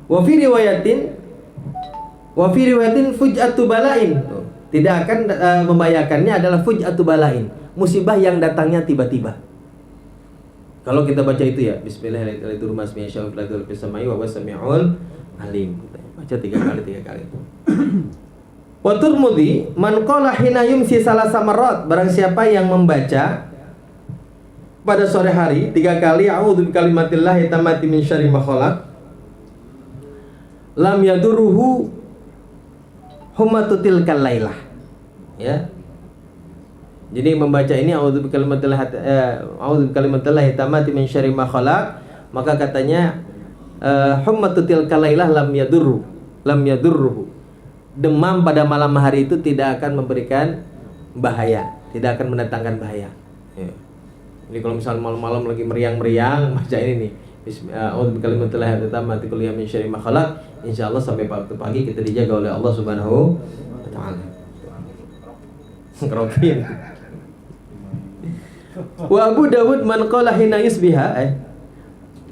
Wa fi riwayatin fuj'atu balain. Tidak akan membahayakannya adalah fuj'atu balain, musibah yang datangnya tiba-tiba. Kalau kita baca itu ya, bismillahirrahmanirrahim wa wasami'ul alim. Baca 3 kali. Wa Tirmidzi man qala hina yumsi 3 marrat. Barang siapa yang membaca pada sore hari 3 kali a'udzu bikalimatillahi tammati min syarri ma khalaq, lam yaduruhu humatu tilkal lailah. Ya. Jadi membaca ini a'udzu bikalimatillahi tammati min syarri ma khalaq, maka katanya humatu tilkal lailah lam yadurruhu. Demam pada malam hari itu tidak akan memberikan bahaya, tidak akan mendatangkan bahaya. Ya. Jadi kalau misalnya malam-malam lagi meriang-meriang baca ini nih, a'udzu bikalimatillahi tammati min syarri ma khalaq, insyaallah sampai waktu pagi kita dijaga oleh Allah Subhanahu wa taala. Kerokin. Wa Abu Dawud man qala hina yusbiha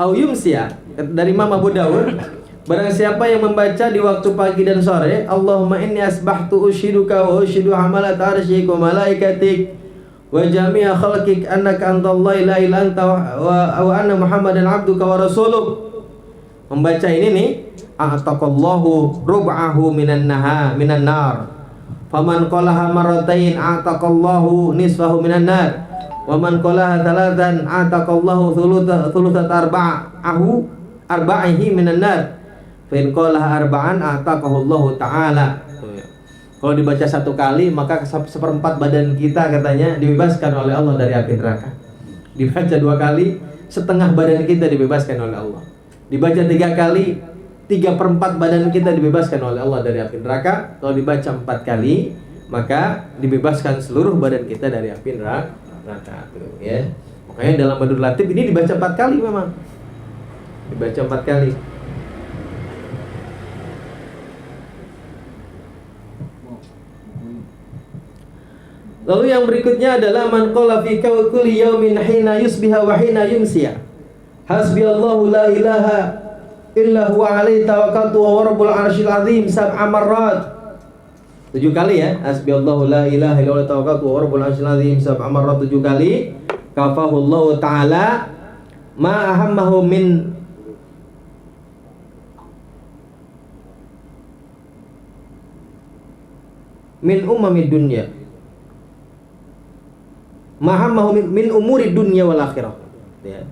au yumsiya. Dari Imam Abu Dawud, barang siapa yang membaca di waktu pagi dan sore, Allahumma inni asbahtu ushiduka wa ushidu hamalat arsyik wa malaikatik wa jami'a khalqik annaka antallahi la ilaha anta wa anna muhammadan abduka wa rasuluk. Membaca ini nih, a'taqallahu rub'ahu minan nar. Faman qalaha marratain a'taqallahu nisfahu minan nar. Wa man qalaha thalathan a'taqallahu thuluthat arba'ihi minan nar. Fa in qalaha arba'an a'taqahullahu ta'ala. Kalau dibaca 1 kali maka 1/4 badan kita katanya dibebaskan oleh Allah dari api neraka. Dibaca 2 kali, setengah badan kita dibebaskan oleh Allah Dibaca 3 kali, 3/4 badan kita dibebaskan oleh Allah dari api neraka. Kalau dibaca 4 kali, maka dibebaskan seluruh badan kita dari api neraka. Tuh, ya. Makanya dalam Badrul Latif ini dibaca 4 kali memang. Dibaca 4 kali. Lalu yang berikutnya adalah man qala fi kulli yaumin hina yusbiha wa hina yumsiya. Hasbiyallahu la ilaha illa huwa alaihi tawakkaltu wa rabbul arsyil azim 7 marrat. 7 kali ya. Hasbiyallahu la ilaha illa huwa tawakkaltu wa rabbul arsyil azim 7 marrat 7 kali. Kafahullahu ta'ala ma ahammahu min ummamid dunya. Mahammahu min umuri dunya wal akhirah. Ya.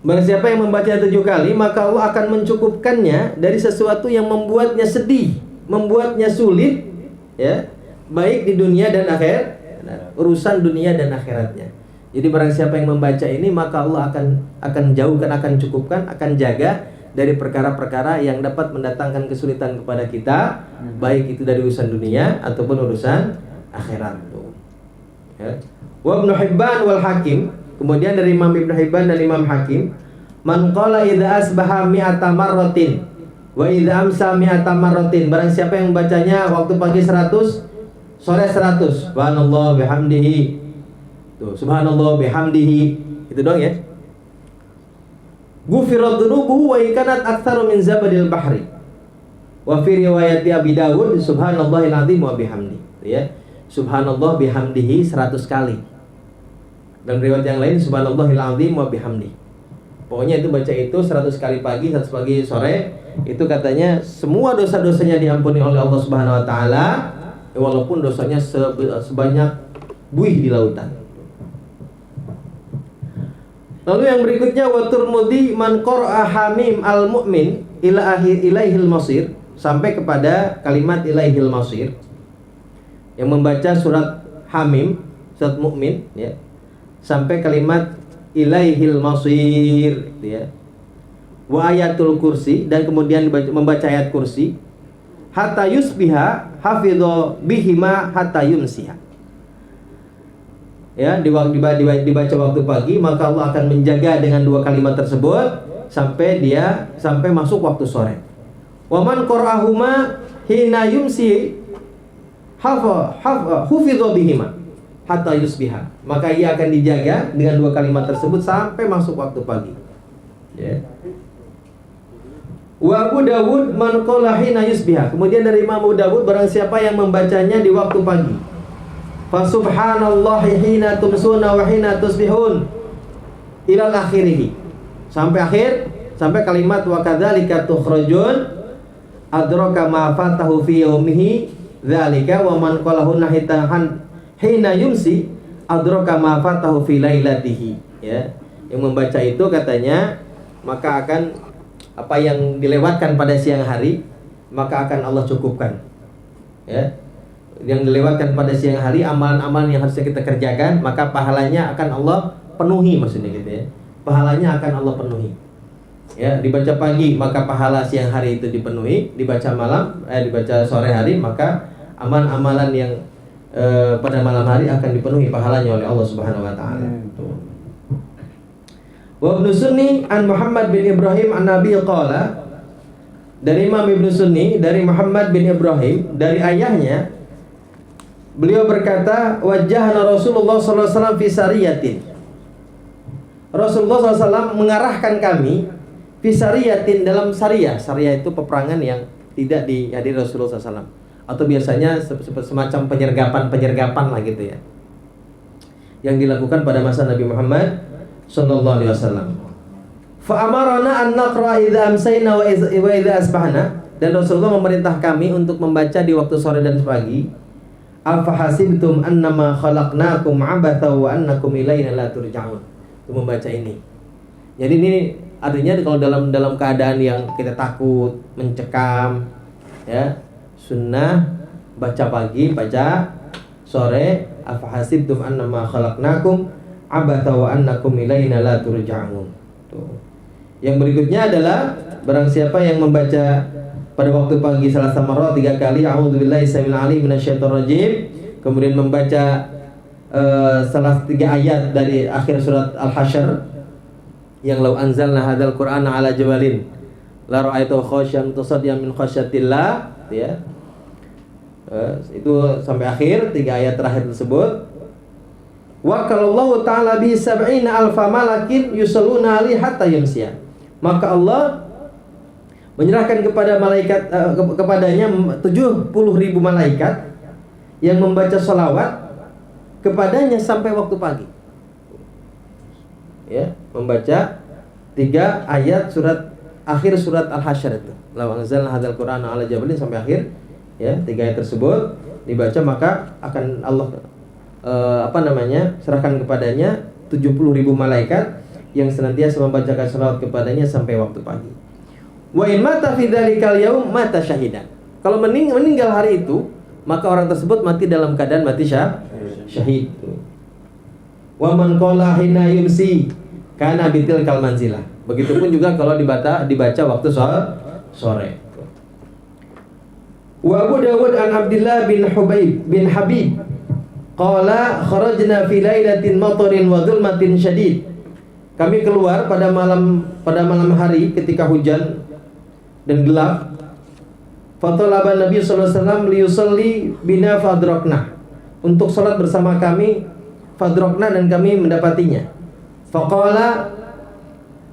Barang siapa yang membaca 7 kali, maka Allah akan mencukupkannya dari sesuatu yang membuatnya sedih, membuatnya sulit, ya, baik di dunia dan akhirat, urusan dunia dan akhiratnya. Jadi barang siapa yang membaca ini, maka Allah akan jauhkan, akan cukupkan, akan jaga dari perkara-perkara yang dapat mendatangkan kesulitan kepada kita, baik itu dari urusan dunia ataupun urusan akhirat. Ya. Wa Ibnu Hibban wal Hakim, kemudian dari Imam Ibnu Hibban dan Imam Hakim, man qala idza asbaha mi'ata marratin wa idza amsa mi'ata marratin. Barang siapa yang membacanya waktu pagi 100, sore 100. Subhanallah bihamdihi. Tuh, subhanallah bihamdihi. Itu doang ya. Ghufirat dzunubuhu wa ikanat aktsaru min zabadil bahri. Wa fi riwayati Abi Dawud subhanallahil azim wa bihamdi. Ya. Subhanallah bihamdihi 100 kali. Dan riwayat yang lain subhanallahil azim wa bihamdi. Pokoknya itu baca itu 100 kali pagi, 100 pagi, sore. Itu katanya semua dosa-dosanya diampuni oleh Allah Subhanahu wa taala, walaupun dosanya sebanyak buih di lautan. Lalu yang berikutnya wa Tirmidzi man qara'a hamim al-mu'min ilaihil masir, sampai kepada kalimat ilaihil masir. Yang membaca surat Hamim, surat Mukmin, ya, sampai kalimat ilaihil masir, ya. Wa ayatul kursi, dan kemudian membaca ayat kursi, hatta yusbiha hafidho bihima hatta yumsiha. Ya, dibaca waktu pagi, maka Allah akan menjaga dengan 2 kalimat tersebut sampai masuk waktu sore. Wa man qara'ahuma hina yumsi hufidho bihima hatta yusbiha, maka ia akan dijaga dengan 2 kalimat tersebut sampai masuk waktu pagi. Ya. Wa Abu Dawud man qala hina yusbiha, kemudian dari Imam Abu Dawud, barang siapa yang membacanya di waktu pagi, fa subhanallahi hina tumsuna wa hina tusbihun ila akhirih, sampai kalimat wa kadzalika tukhrajun adraka ma fatahu fi yaumihi dzalika wa man qalahunna hina yumsi adraka ma fatahu fi lailatihi. Ya, yang membaca itu katanya maka akan apa yang dilewatkan pada siang hari maka akan Allah cukupkan. Ya, yang dilewatkan pada siang hari, amalan-amalan yang harusnya kita kerjakan, maka pahalanya akan Allah penuhi, maksudnya gitu ya. Pahalanya akan Allah penuhi. Ya, dibaca pagi maka pahala siang hari itu dipenuhi, dibaca sore hari maka amalan-amalan yang pada malam hari akan dipenuhi pahalanya oleh Allah Subhanahu wa taala. Wa Ibnu Sunni an Muhammad bin Ibrahim an Nabi qala, dari Imam Ibnu Sunni dari Muhammad bin Ibrahim dari ayahnya, beliau berkata, wajjahna Rasulullah sallallahu alaihi wasallam fi sariyatin. Rasulullah SAW mengarahkan kami fi sariyatin, dalam sariyah. Sariyah itu peperangan yang tidak dihadiri Rasulullah SAW, atau biasanya semacam penyergapan lah gitu ya, yang dilakukan pada masa Nabi Muhammad sallallahu alaihi wasallam. Fa amarna an naqra idza amsayna wa idza asbahna, dan Rasulullah memerintah kami untuk membaca di waktu sore dan pagi. Afa hasibtum annama khalaqnakum abatha wa annakum ilaina la turja'un. Itu membaca ini. Jadi ini artinya kalau dalam keadaan yang kita takut, mencekam, ya, sunnah baca pagi, baca sore. Afa hasibtum annama khalaqnakum abatha wa annakum ilaina la turja'un. Tuh. Yang berikutnya adalah barang siapa yang membaca pada waktu pagi salah marrat 3 kali a'udzubillahi samil alim minasyaitonir rajim, kemudian membaca salah 3 ayat dari akhir surat Al-Hasyr yang law anzalna hadzal qur'ana ala jabalin la ra'aitahu khashyan tasaddian min khasyatillah, ya. Itu sampai akhir 3 ayat terakhir tersebut. Wa kallallahu ta'ala bi 70 alfa malakin yusalluna alaihi hatta yamsiya. Maka Allah menyerahkan kepada malaikat kepadanya 70.000 malaikat yang membaca sholawat kepadanya sampai waktu pagi. Ya, membaca 3 ayat akhir surat Al-Hasyr itu. La anzalna hadzal qur'ana 'ala jabalin sampai akhir, ya, 3 ayat tersebut dibaca maka akan Allah serahkan kepadanya 70.000 malaikat yang senantiasa membacakan sholawat kepadanya sampai waktu pagi. Wa in mata fi dzalikal yaum mata syahidan. Kalau meninggal hari itu, maka orang tersebut mati dalam keadaan mati syahid. Wa man qala hina yumsi kana bitilkal manzilah. Begitupun juga kalau dibaca waktu sore. Wa Abu Dawud an Abdullah bin Habib qala kharajna fi lailatin matarin wa dhulmatin syadid. Kami keluar pada malam hari ketika hujan dan gelap. Fatalaban Nabi sallallahu alaihi wasallam liyusalli bina fadrakna. Untuk salat bersama kami, fadrakna, dan kami mendapatinya. Faqala,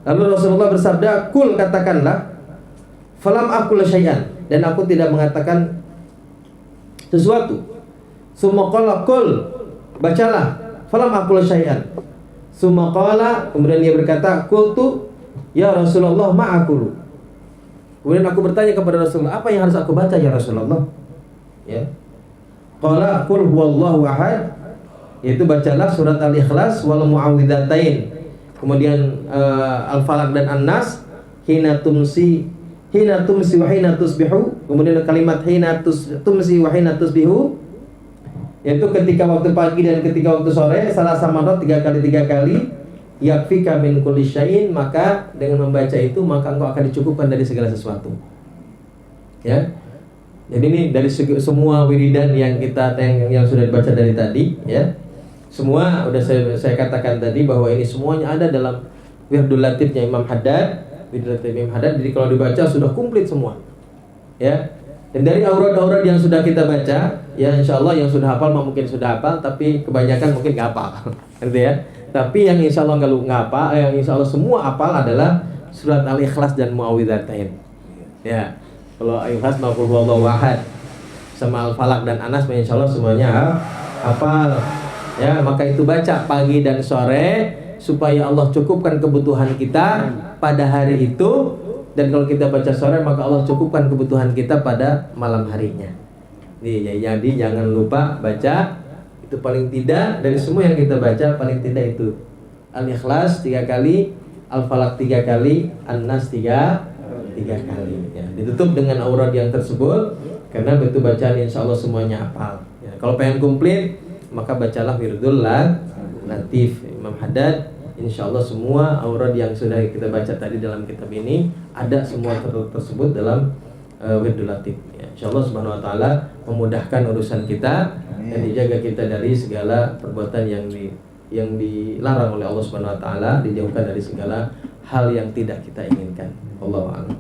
lalu Rasulullah bersabda, kul, katakanlah, falam aqul syai'an, dan aku tidak mengatakan sesuatu. Summa qala kul, bacalah, falam aqul syai'an. Summa qala, kemudian dia berkata, qultu ya Rasulullah ma aqulu. Kemudian aku bertanya kepada Rasulullah, apa yang harus aku baca ya Rasulullah? Ya. Qala qul huwallahu ahad, yaitu bacalah surat Al-Ikhlas wal Muawwidzatain. Kemudian Al-Falaq dan An-Nas, hina tumsi wa hina tusbihu. Kemudian kalimat hina tumsi wa hina tusbihu, yaitu ketika waktu pagi dan ketika waktu sore, salah marrat 3 kali. Yakfika min kulli syai'in, maka dengan membaca itu maka engkau akan dicukupkan dari segala sesuatu. Ya. Jadi ini dari semua wiridan yang sudah dibaca dari tadi, ya. Semua udah saya katakan tadi bahwa ini semuanya ada dalam Wirdul Latifnya Imam Haddad, Wirdul Latif Imam Haddad. Jadi kalau dibaca sudah komplit semua. Ya. Dan dari aurad-aurad yang sudah kita baca, ya insyaallah yang sudah hafal mungkin sudah hafal, tapi kebanyakan mungkin nggak hafal. Gitu ya. Tapi yang insya Allah nggak apa, yang insya Allah semua apal adalah surat Al-Ikhlas dan Muawwidzatain. Ya, kalau Al-Ikhlas maupun Wallahu Ahad sama Al-Falaq dan Anas, insya Allah semuanya hafal. Ya, maka itu baca pagi dan sore supaya Allah cukupkan kebutuhan kita pada hari itu. Dan kalau kita baca sore maka Allah cukupkan kebutuhan kita pada malam harinya. Jadi jangan lupa baca. Itu paling tidak dari semua yang kita baca, paling tidak itu Al-Ikhlas 3 kali, Al-Falaq 3 kali, An-Nas 3 kali. Ya, ditutup dengan aurad yang tersebut karena betul bacaan insya Allah semuanya hafal. Ya, kalau pengen komplit maka bacalah Wirdul Latif Imam Haddad. Insya Allah semua aurad yang sudah kita baca tadi dalam kitab ini ada semua tersebut dalam Wirdul Latif. Ya, insya Allah Subhanahu Wa Taala memudahkan urusan kita dan dijaga kita dari segala perbuatan yang dilarang oleh Allah Subhanahu Wa Taala, dijauhkan dari segala hal yang tidak kita inginkan. Wallahu a'lam.